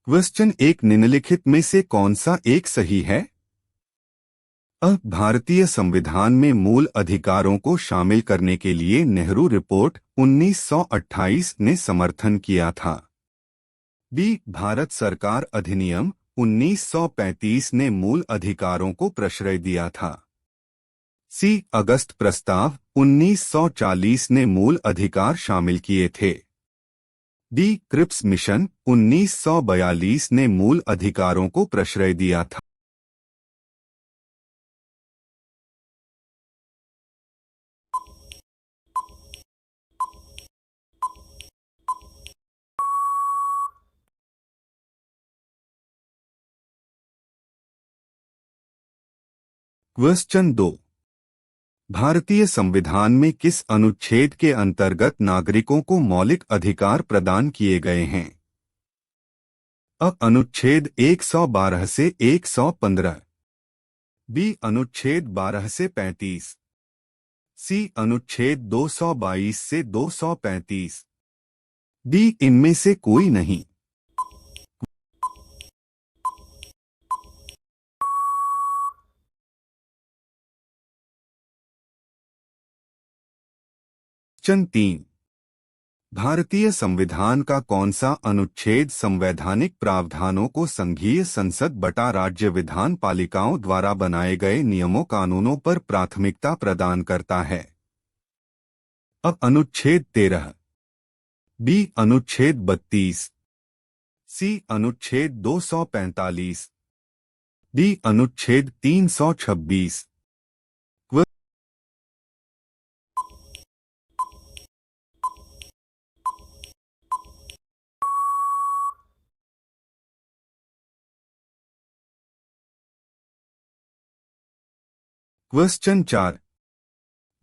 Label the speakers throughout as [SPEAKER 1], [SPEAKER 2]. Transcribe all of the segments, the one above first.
[SPEAKER 1] Question एक निम्नलिखित में से कौन सा एक सही है? भारतीय संविधान में मूल अधिकारों को शामिल करने के लिए नेहरू रिपोर्ट 1928 ने समर्थन किया था। बी भारत सरकार अधिनियम 1935 ने मूल अधिकारों को प्रश्रय दिया था। सी अगस्त प्रस्ताव 1940 ने मूल अधिकार शामिल किए थे। डी क्रिप्स मिशन 1942 ने मूल अधिकारों को प्रश्रय दिया था। क्वेश्चन 2 भारतीय संविधान में किस अनुच्छेद के अंतर्गत नागरिकों को मौलिक अधिकार प्रदान किए गए हैं? अनुच्छेद 112 से 115, बी अनुच्छेद 12 से 35, सी अनुच्छेद 222 से 235, डी इनमें से कोई नहीं। क्वेश्चन 3 भारतीय संविधान का कौन सा अनुच्छेद संवैधानिक प्रावधानों को संघीय संसद बटा राज्य विधान पालिकाओं द्वारा बनाए गए नियमों कानूनों पर प्राथमिकता प्रदान करता है? अनुच्छेद 13, बी अनुच्छेद 32, सी अनुच्छेद 245, डी अनुच्छेद 326। क्वेश्चन 4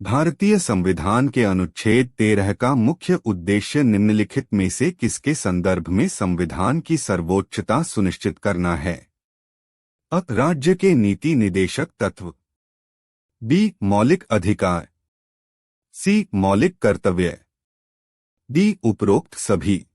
[SPEAKER 1] भारतीय संविधान के अनुच्छेद 13 का मुख्य उद्देश्य निम्नलिखित में से किसके संदर्भ में संविधान की सर्वोच्चता सुनिश्चित करना है? राज्य के नीति निदेशक तत्व, बी मौलिक अधिकार, सी मौलिक कर्तव्य, डी उपरोक्त सभी।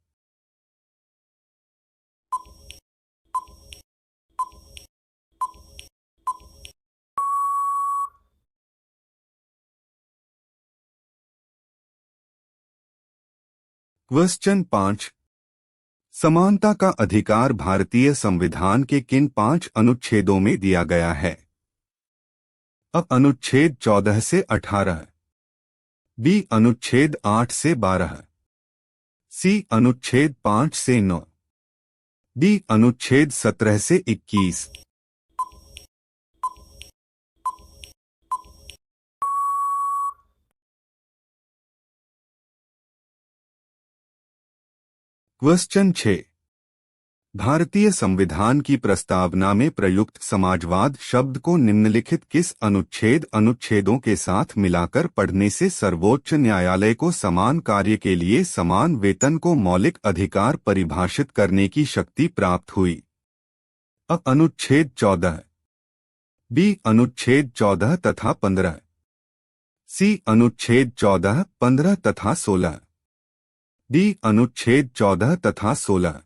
[SPEAKER 1] क्वेश्चन 5 समानता का अधिकार भारतीय संविधान के किन 5 अनुच्छेदों में दिया गया है? अनुच्छेद 14 से 18, बी अनुच्छेद 8 से 12, सी अनुच्छेद 5 से 9, डी अनुच्छेद 17 से 21। क्वेश्चन 6 भारतीय संविधान की प्रस्तावना में प्रयुक्त समाजवाद शब्द को निम्नलिखित किस अनुच्छेदों के साथ मिलाकर पढ़ने से सर्वोच्च न्यायालय को समान कार्य के लिए समान वेतन को मौलिक अधिकार परिभाषित करने की शक्ति प्राप्त हुई? अनुच्छेद 14, बी अनुच्छेद 14 तथा 15, सी अनुच्छेद 14, 15 तथा 16, डी अनुच्छेद 14 तथा 16।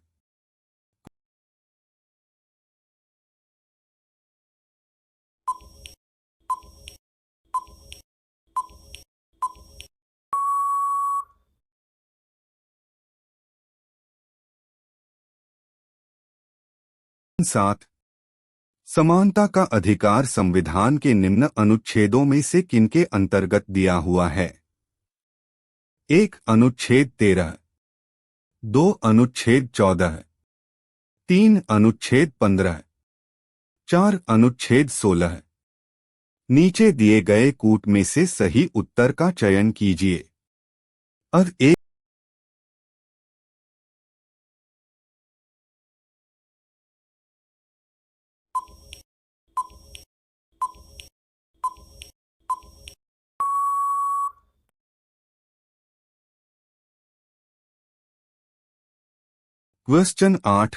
[SPEAKER 1] सात समानता का अधिकार संविधान के निम्न अनुच्छेदों में से किनके अंतर्गत दिया हुआ है? 1 अनुच्छेद 13, 2 अनुच्छेद 14, 3 अनुच्छेद 15, 4 अनुच्छेद 16। नीचे दिए गए कूट में से सही उत्तर का चयन कीजिए। एक क्वेश्चन 8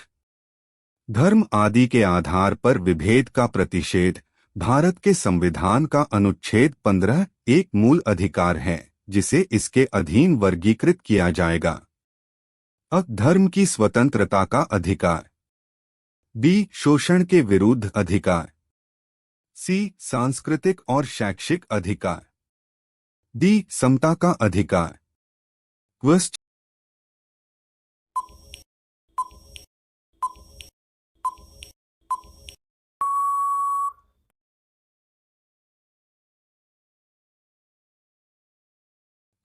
[SPEAKER 1] धर्म आदि के आधार पर विभेद का प्रतिषेध भारत के संविधान का अनुच्छेद 15 एक मूल अधिकार है जिसे इसके अधीन वर्गीकृत किया जाएगा। धर्म की स्वतंत्रता का अधिकार, बी शोषण के विरुद्ध अधिकार, सी सांस्कृतिक और शैक्षिक अधिकार, डी समता का अधिकार।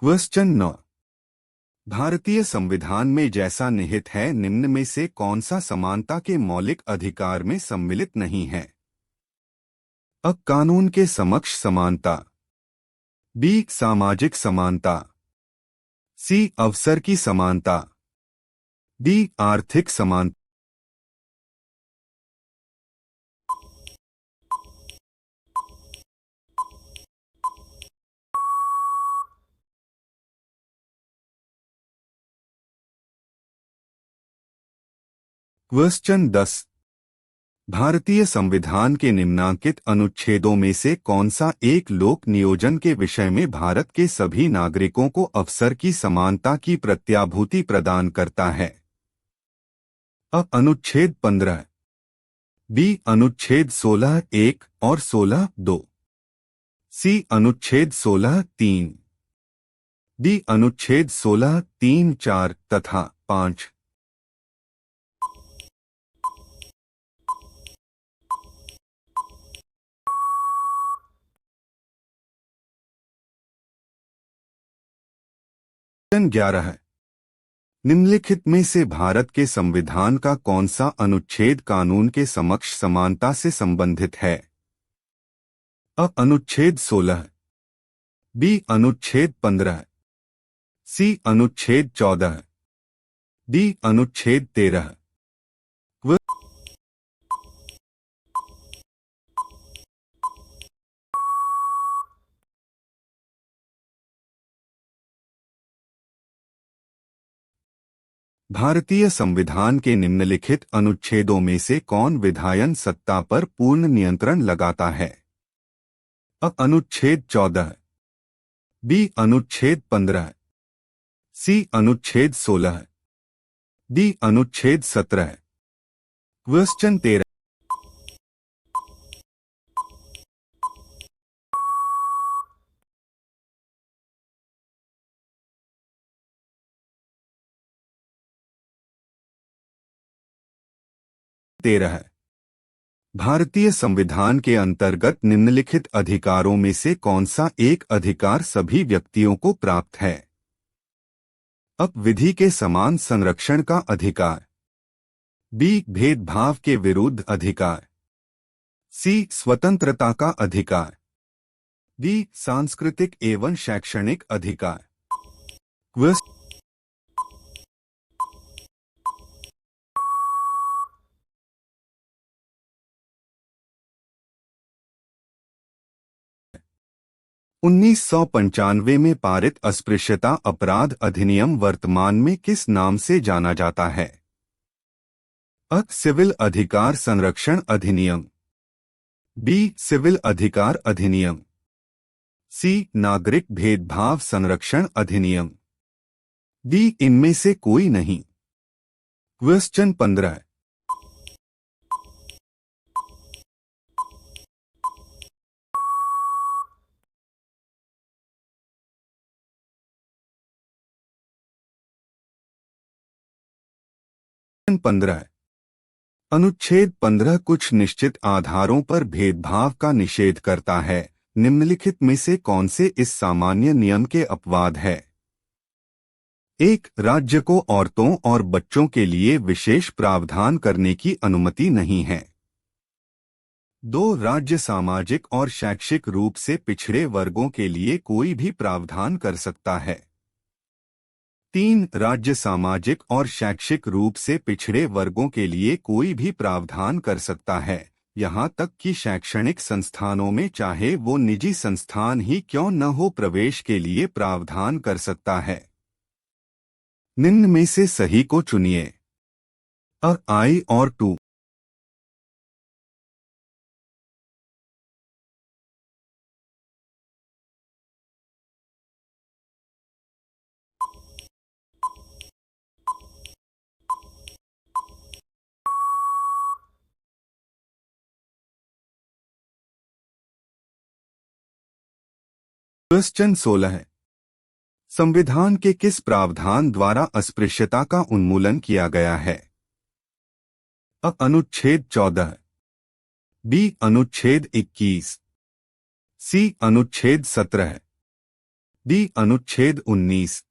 [SPEAKER 1] क्वेश्चन 9। भारतीय संविधान में जैसा निहित है निम्न में से कौन सा समानता के मौलिक अधिकार में सम्मिलित नहीं है? अ कानून के समक्ष समानता, बी सामाजिक समानता, सी अवसर की समानता, डी आर्थिक समानता। क्वेश्चन 10। भारतीय संविधान के निम्नांकित अनुच्छेदों में से कौन सा एक लोक नियोजन के विषय में भारत के सभी नागरिकों को अवसर की समानता की प्रत्याभूति प्रदान करता है? अ अनुच्छेद 15, बी अनुच्छेद 16(1) और 16(2), सी अनुच्छेद 16(3), डी अनुच्छेद 16(3), 4 तथा 5। क्वेश्चन 11। निम्नलिखित में से भारत के संविधान का कौन सा अनुच्छेद कानून के समक्ष समानता से संबंधित है? अ अनुच्छेद 16, बी अनुच्छेद 15, सी अनुच्छेद 14, डी अनुच्छेद 13। 'भारतीय संविधान के निम्नलिखित अनुच्छेदों में से कौन विधायन सत्ता पर पूर्ण नियंत्रण लगाता है? अ अनुच्छेद 14, बी अनुच्छेद 15, सी अनुच्छेद 16, डी अनुच्छेद 17। क्वेश्चन 13। भारतीय संविधान के अंतर्गत निम्नलिखित अधिकारों में से कौन सा एक अधिकार सभी व्यक्तियों को प्राप्त है? अ विधि के समान संरक्षण का अधिकार, बी भेदभाव के विरुद्ध अधिकार, सी स्वतंत्रता का अधिकार, डी सांस्कृतिक एवं शैक्षणिक अधिकार। 1995 में पारित अस्पृश्यता अपराध अधिनियम वर्तमान में किस नाम से जाना जाता है? अ सिविल अधिकार संरक्षण अधिनियम, बी सिविल अधिकार अधिनियम, सी नागरिक भेदभाव संरक्षण अधिनियम, डी इनमें से कोई नहीं। क्वेश्चन 15। 15। अनुच्छेद 15 कुछ निश्चित आधारों पर भेदभाव का निषेध करता है। निम्नलिखित में से कौन से इस सामान्य नियम के अपवाद है? एक राज्य को औरतों और बच्चों के लिए विशेष प्रावधान करने की अनुमति नहीं है। दो राज्य सामाजिक और शैक्षिक रूप से पिछड़े वर्गों के लिए कोई भी प्रावधान कर सकता है। तीन राज्य सामाजिक और शैक्षिक रूप से पिछड़े वर्गों के लिए कोई भी प्रावधान कर सकता है, यहाँ तक कि शैक्षणिक संस्थानों में चाहे वो निजी संस्थान ही क्यों न हो प्रवेश के लिए प्रावधान कर सकता है। निम्न में से सही को चुनिए। अ आई और टू। क्वेश्चन 16। संविधान के किस प्रावधान द्वारा अस्पृश्यता का उन्मूलन किया गया है? अनुच्छेद 14, बी अनुच्छेद 21, सी अनुच्छेद 17, डी अनुच्छेद 19।